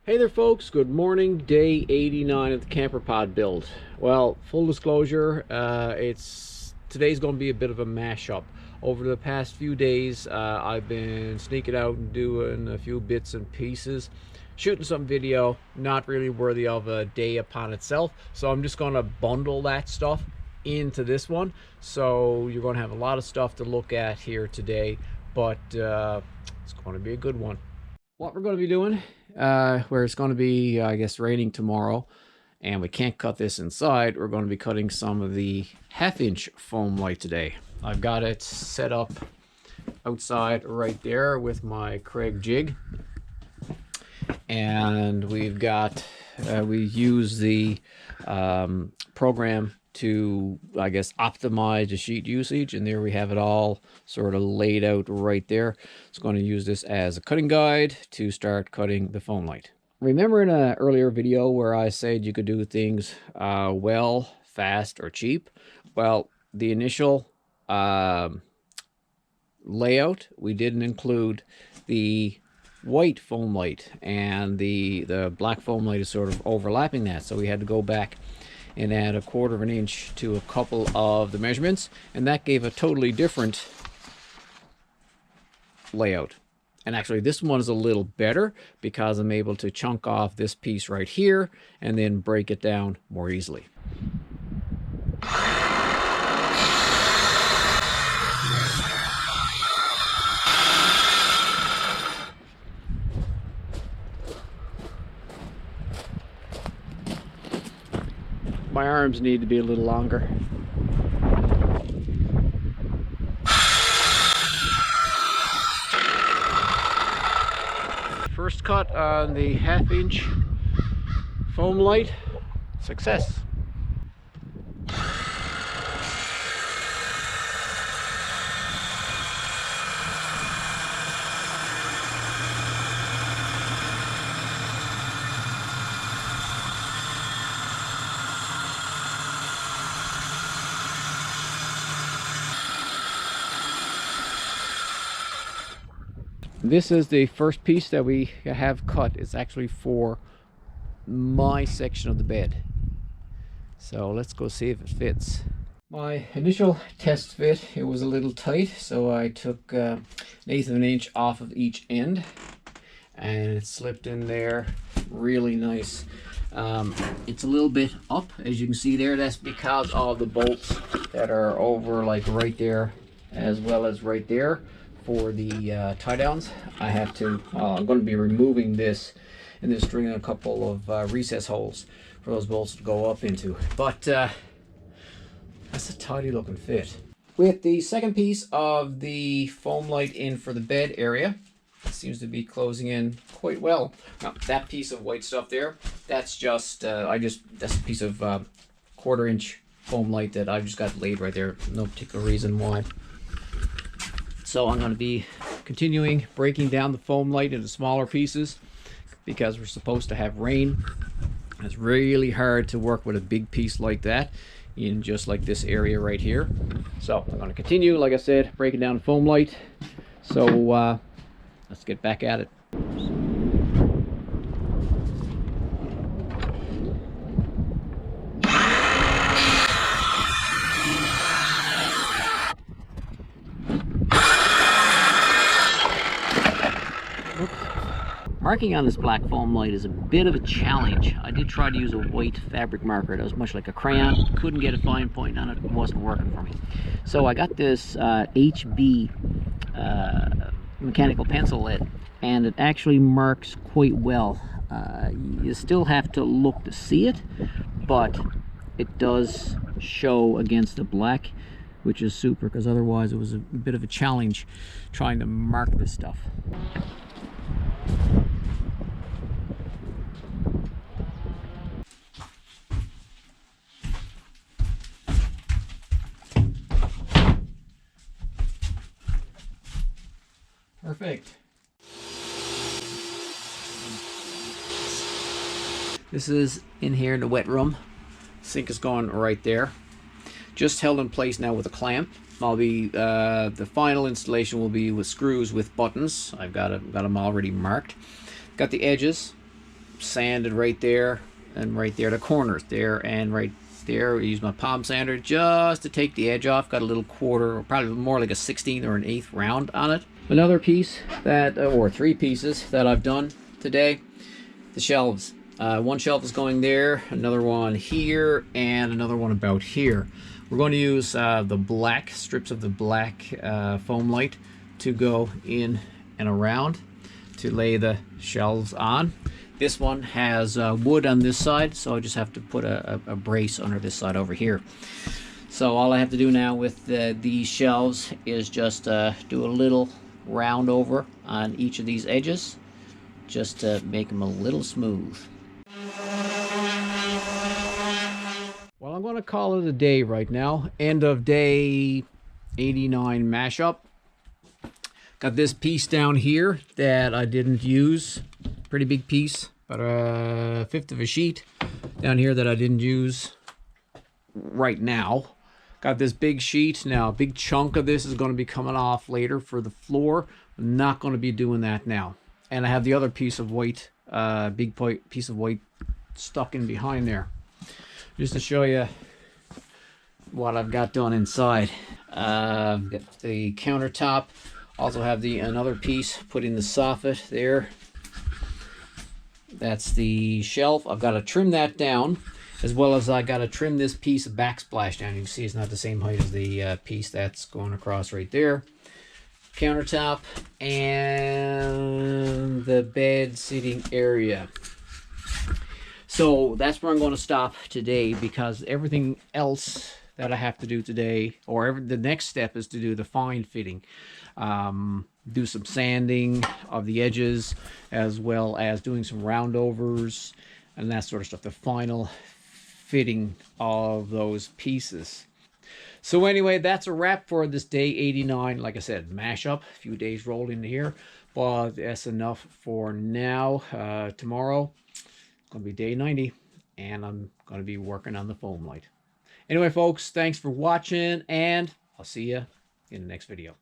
Hey there folks, good morning. Day 89 of the Camperpod build. Well, full disclosure, today's going to be a bit of a mashup. Over the past few days, I've been sneaking out and doing a few bits and pieces, shooting some video, not really worthy of a day upon itself. So I'm just going to bundle that stuff into this one. So you're going to have a lot of stuff to look at here today, but it's going to be a good one. What we're going to be doing, where it's going to be, I guess, raining tomorrow, and we can't cut this inside, we're going to be cutting some of the 1/2-inch Foamlite today. I've got it set up outside right there with my Kreg jig, and we've got, we use the program to, I guess, optimize the sheet usage, and there we have it all sort of laid out right there. It's going to use this as a cutting guide to start cutting the Foamlite. Remember in an earlier video where I said you could do things well, fast, or cheap? Well, the initial layout, we didn't include the white Foamlite, and the black Foamlite is sort of overlapping that, so we had to go back and add 1/4 of an inch to a couple of the measurements, and that gave a totally different layout. And actually this one is a little better because I'm able to chunk off this piece right here and then break it down more easily. My arms need to be a little longer. First cut on the 1/2-inch Foamlite, success. This is the first piece that we have cut. It's actually for my section of the bed. So let's go see if it fits. My initial test fit, it was a little tight, so I took 1/8 of an inch off of each end, and it slipped in there really nice. It's a little bit up, as you can see there. That's because of the bolts that are over like right there, as well as right there. For the tie downs, I have to, I'm going to be removing this and then stringing a couple of recess holes for those bolts to go up into. But that's a tidy looking fit. With the second piece of the Foamlite in for the bed area, it seems to be closing in quite well. Now that piece of white stuff there, that's just, that's a piece of 1/4 inch Foamlite that I've just got laid right there. No particular reason why. So I'm going to be continuing breaking down the Foamlite into smaller pieces because we're supposed to have rain. It's really hard to work with a big piece like that in just like this area right here. So I'm going to continue, like I said, breaking down the Foamlite. So let's get back at it. Marking on this black Foamlite is a bit of a challenge. I did try to use a white fabric marker that was much like a crayon. Couldn't get a fine point on it. It wasn't working for me. So I got this HB mechanical pencil lead, and it actually marks quite well. You still have to look to see it, but it does show against the black, which is super, because otherwise it was a bit of a challenge trying to mark this stuff. Perfect. This is in here in the wet room. Sink is going right there. Just held in place now with a clamp. I'll be the final installation will be with screws with buttons. I've got them already marked. Got the edges sanded right there and right there, the corners there and right there. I use my palm sander just to take the edge off. Got a little quarter, or probably more like a 16th or an 1/8 round on it. Another piece that, or 3 pieces that I've done today, the shelves. One shelf is going there, another one here, and another one about here. We're going to use the black strips of the black Foamlite to go in and around to lay the shelves on. This one has wood on this side, so I just have to put a brace under this side over here. So all I have to do now with these shelves is just do a little round over on each of these edges, just to make them a little smooth. Well, I'm going to call it a day right now. End of day 89 mashup. Got this piece down here that I didn't use. Pretty big piece, about a 1/5 of a sheet down here that I didn't use right now. Got this big sheet. Now, a big chunk of this is going to be coming off later for the floor. I'm not going to be doing that now. And I have the other piece of white, big piece of white stuck in behind there. Just to show you what I've got done inside. Got the countertop. Also have another piece put in the soffit there. That's the shelf. I've got to trim that down, as well as I got to trim this piece of backsplash down. You can see it's not the same height as the piece that's going across right there. Countertop and the bed sitting area. So that's where I'm going to stop today, because everything else that I have to do today, or the next step, is to do the fine fitting. Do some sanding of the edges, as well as doing some roundovers and that sort of stuff. The final fitting of those pieces. So anyway, that's a wrap for this day 89. Like I said, mashup, a few days rolled into here, but that's enough for now. Tomorrow it's going to be day 90, and I'm going to be working on the Foamlite. Anyway, folks, thanks for watching, and I'll see you in the next video.